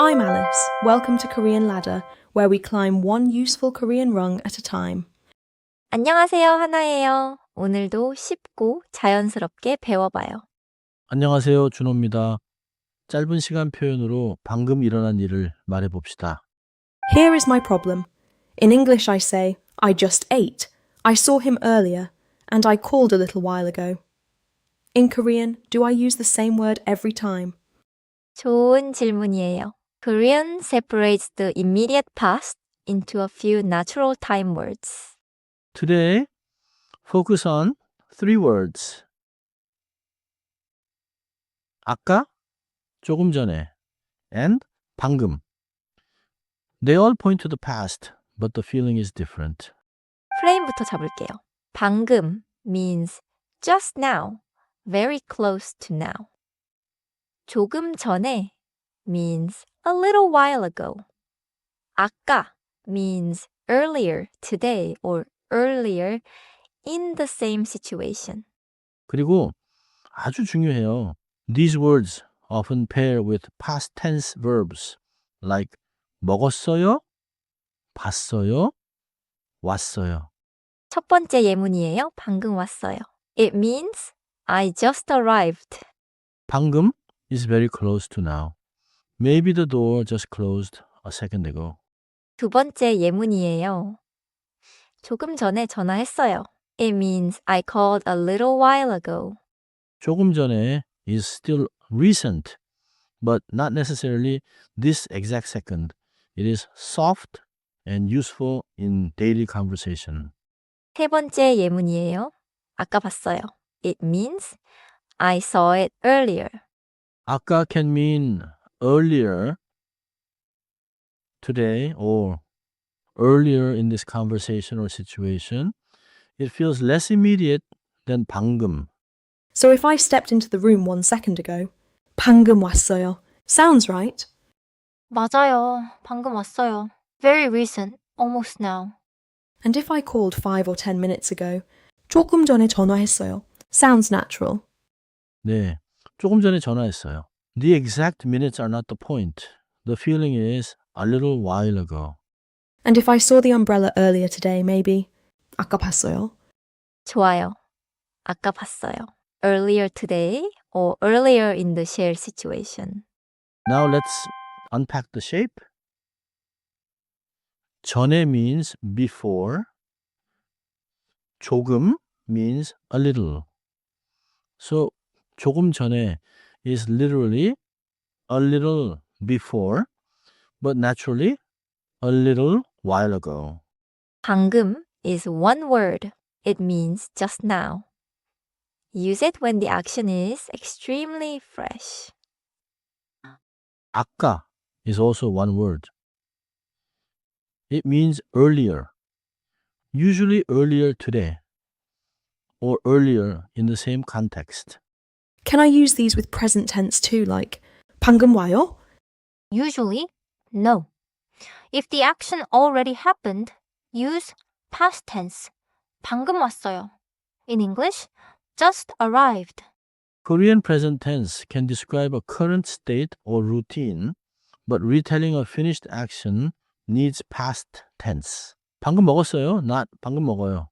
I'm Alice. Welcome to Korean Ladder, where we climb one useful Korean rung at a time. 안녕하세요, 하나예요. 오늘도 쉽고 자연스럽게 배워봐요. 안녕하세요. 준호입니다. 짧은 시간 표현으로 방금 일어난 일을 말해봅시다. Here is my problem. In English, I say, I just ate. I saw him earlier, and I called a little while ago. In Korean, do I use the same word every time? 좋은 질문이에요. Korean separates the immediate past into a few natural time words. Today, focus on three words. 아까, 조금 전에, and 방금. They all point to the past, but the feeling is different. 프레임부터 잡을게요. 방금 means just now, very close to now. 조금 전에 means a little while ago. 아까 means earlier today or earlier in the same situation. 그리고 아주 중요해요. These words often pair with past tense verbs like 먹었어요, 봤어요, 왔어요. 첫 번째 예문이에요. 방금 왔어요. It means I just arrived. 방금 is very close to now. Maybe the door just closed a second ago. 두 번째 예문이에요. 조금 전에 전화했어요. It means I called a little while ago. 조금 전에 is still recent, but not necessarily this exact second. It is soft and useful in daily conversation. 세 번째 예문이에요. 아까 봤어요. It means I saw it earlier. 아까 can mean earlier today or earlier in this conversation or situation. It feels less immediate than 방금. So if I stepped into the room 1 second ago, 방금 왔어요. Sounds right. 맞아요. 방금 왔어요. Very recent. Almost now. And if I called 5 or 10 minutes ago, 조금 전에 전화했어요. Sounds natural. 네, 조금 전에 전화했어요. The exact minutes are not the point. The feeling is a little while ago. And if I saw the umbrella earlier today, maybe 아까 봤어요. 좋아요. 아까 봤어요. Earlier today or earlier in the shared situation. Now let's unpack the shape. 전에 means before. 조금 means a little. So 조금 전에 is literally a little before, but naturally a little while ago. 방금 is one word. It means just now. Use it when the action is extremely fresh. 아까 is also one word. It means earlier, usually earlier today, or earlier in the same context. Can I use these with present tense too, like 방금 와요? Usually, no. If the action already happened, use past tense. 방금 왔어요. In English, just arrived. Korean present tense can describe a current state or routine, but retelling a finished action needs past tense. 방금 먹었어요, not 방금 먹어요.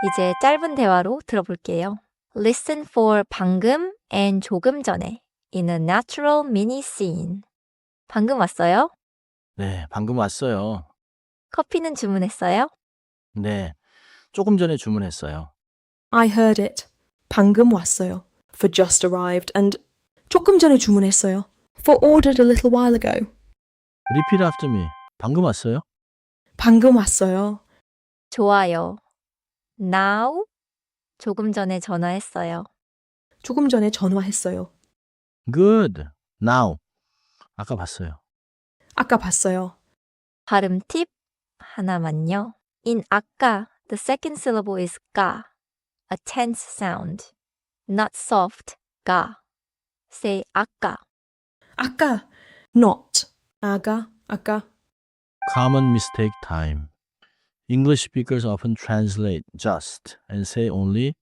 이제 짧은 대화로 들어볼게요. Listen for 방금 and 조금 전에 in a natural mini scene. 방금 왔어요? 네, 방금 왔어요. 커피는 주문했어요? 네, 조금 전에 주문했어요. I heard it. 방금 왔어요. For just arrived. And 조금 전에 주문했어요. For ordered a little while ago. Repeat after me. 방금 왔어요? 방금 왔어요. 좋아요. Now 조금 전에 전화했어요. 조금 전에 전화했어요. Good. Now. 아까 봤어요. 아까 봤어요. 발음 팁 하나만요. In 아까, the second syllable is 가, a tense sound, not soft, 가. Say 아까. 아까. Not. 아까. Common mistake time. English speakers often translate just and say only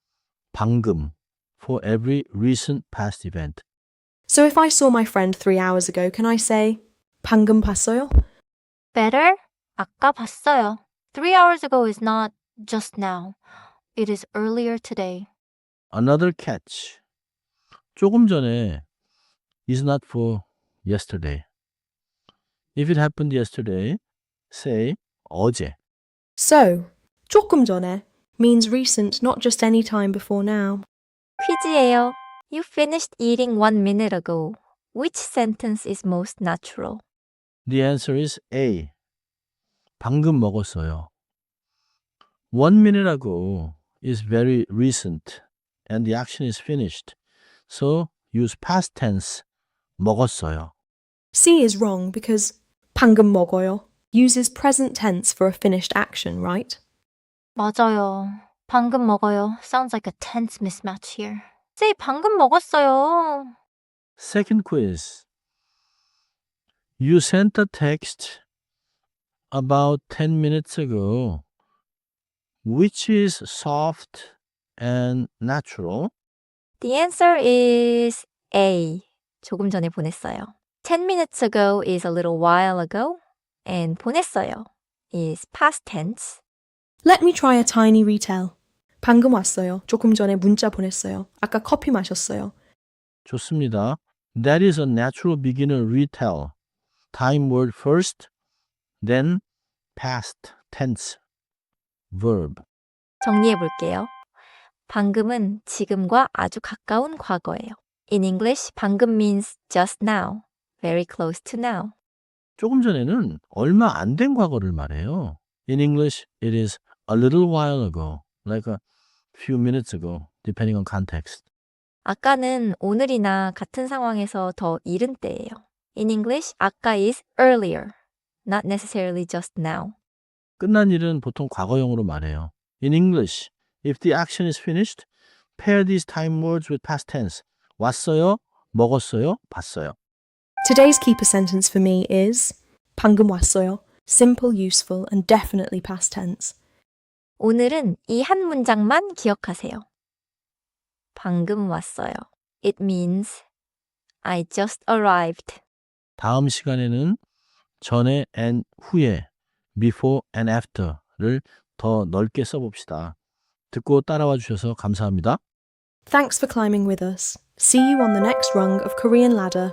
방금 for every recent past event. So if I saw my friend 3 hours ago, can I say 방금 봤어요? Better? 아까 봤어요. 3 hours ago is not just now. It is earlier today. Another catch. 조금 전에 is not for yesterday. If it happened yesterday, say 어제. So, 조금 전에 means recent, not just any time before now. 퀴즈예요. You finished eating 1 minute ago. Which sentence is most natural? The answer is A. 방금 먹었어요. 1 minute ago is very recent and the action is finished. So use past tense 먹었어요. C is wrong because 방금 먹어요 uses present tense for a finished action, right? 맞아요. 방금 먹어요. Sounds like a tense mismatch here. Say 방금 먹었어요. Second quiz. You sent a text about 10 minutes ago. Which is soft and natural? The answer is A. 조금 전에 보냈어요. 10 minutes ago is a little while ago. And 보냈어요 is past tense. Let me try a tiny retell. 방금 왔어요. 조금 전에 문자 보냈어요. 아까 커피 마셨어요. 좋습니다. That is a natural beginner retell. Time word first, then past tense verb. 정리해 볼게요. 방금은 지금과 아주 가까운 과거예요. In English, 방금 means just now, very close to now. 조금 전에는 얼마 안 된 과거를 말해요. In English, it is a little while ago, like a few minutes ago, depending on context. 아까는 오늘이나 같은 상황에서 더 이른 때예요. In English, 아까 is earlier, not necessarily just now. 끝난 일은 보통 과거형으로 말해요. In English, if the action is finished, pair these time words with past tense. 왔어요, 먹었어요, 봤어요. Today's keeper sentence for me is 방금 왔어요. Simple, useful, and definitely past tense. 오늘은 이 한 문장만 기억하세요. 방금 왔어요. It means I just arrived. 다음 시간에는 전에 and 후에, before and after를 더 넓게 써봅시다. 듣고 따라와 주셔서 감사합니다. Thanks for climbing with us. See you on the next rung of Korean ladder.